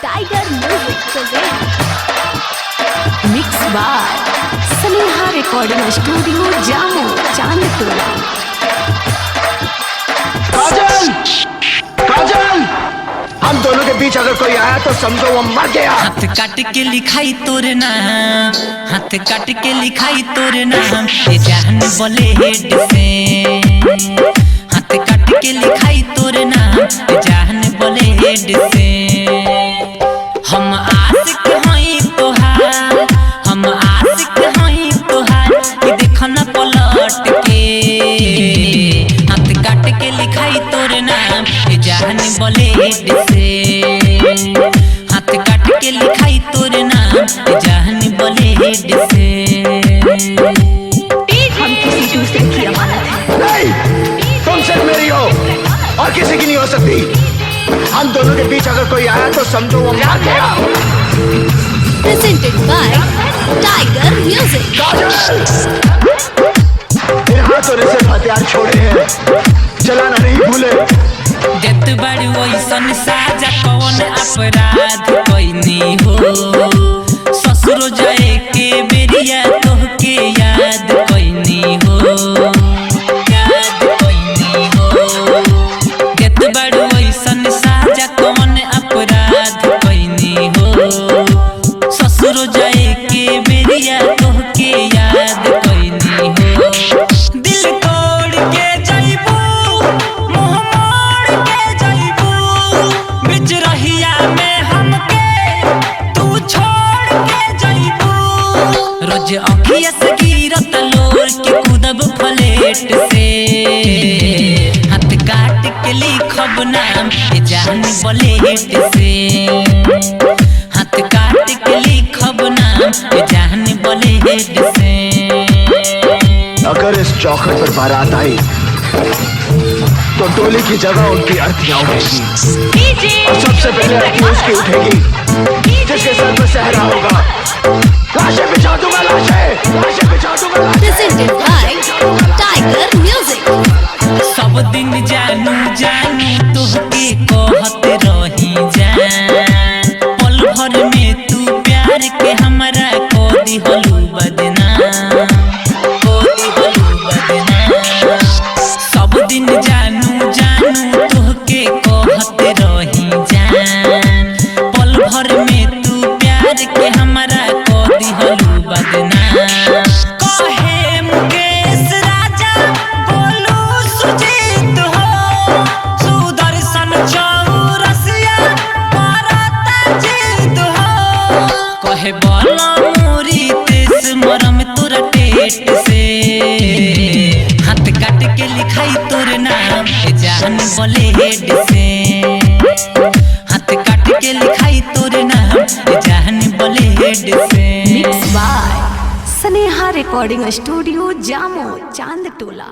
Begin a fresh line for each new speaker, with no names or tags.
Tiger music present mix by Sneha recording studio Jamo Chandtola.
काजल, काजल, हम दोनों के बीच अगर कोई आया तो समझो वो मर गया।
हाथ काट के लिखाई तोरे नाम, हाथ काट के लिखाई तोरे नाम, ये जान बोले हेड से। हाथ काट के लिखाई तोरे नाम, ये जान बोले हेड से। हम आशिक हई तोहार, हम आशिक हई तोहार, कि देखो न पलट के। हाथ काट के लिखाई तोरे नाम, ये जान बोले हेड से। हाथ काट के लिखाई तोरे नाम, ये जान बोले हेड से।
हम किसी दूसरे की अमानत है।
नहीं, तुम सिर्फ मेरी हो और किसी की नहीं हो सकती। हम दोनों के बीच अगर कोई आया तो समझो वो मर गया।
Presented by tiger Music.
Kajal, इन हाथों ने सिर्फ हथियार छोड़े हैं, चलाना नहीं भूले।
देत बड़ी वैसन साजा कौन अपराध कोई हो। ससुर जाए के बेरिया तोहके याद कोई हो, याद कोई हो। देत बड़ी वैसन साजा कौन अपराध कोई हो। ससुर जाए के बेरिया तोहके याद कोई हो। दिल तोड़ के जाइबू, मुँह मोड़ के जाइबू, बिच रहिया में हमके तू छोड़ के जाइबू। रोज आँखिया से गिरत लोर के कूदब फ्लेट से। हाथ काट के लिखब नाम, ये जान बोले हेड से। हाथ काट के लिखब नाम, ये जान बोले हेड से।
अगर इस चौखट पर बारात आई तो टोली की जगह उनकी अर्थियां उठेगी और सबसे पहले अर्थी उसकी उठेगी जिसके सर पर सहरा होगा। लाशें बिछा दूंगा, लाशें बिछा दूंगा।
Presented by tiger music.
सब दिन जानू जानू तोहके कहत रही जान, पल भर में तू प्यार के हमरा को दिहलू बदनाम, को दिहलू बदनाम। सब दिन जानू जानू तोहके कहत रही जान, पल भर में तू प्यार के हमरा को दिहलू बदनाम। कहे मुकेश राजा बोलू सुजीत हो, सुदर्शन चौरसिया मारता जीत हो। कहे बोला मोरी तेस मरम तोरा टेट से। हाथ काट के लिखाई तोर नाम, ये जान बोले हेड से। हाथ काट के लिखाई तोर नाम, ये जान बोले हेड से।
Mix by Sneha recording studio Jamo Chandtola.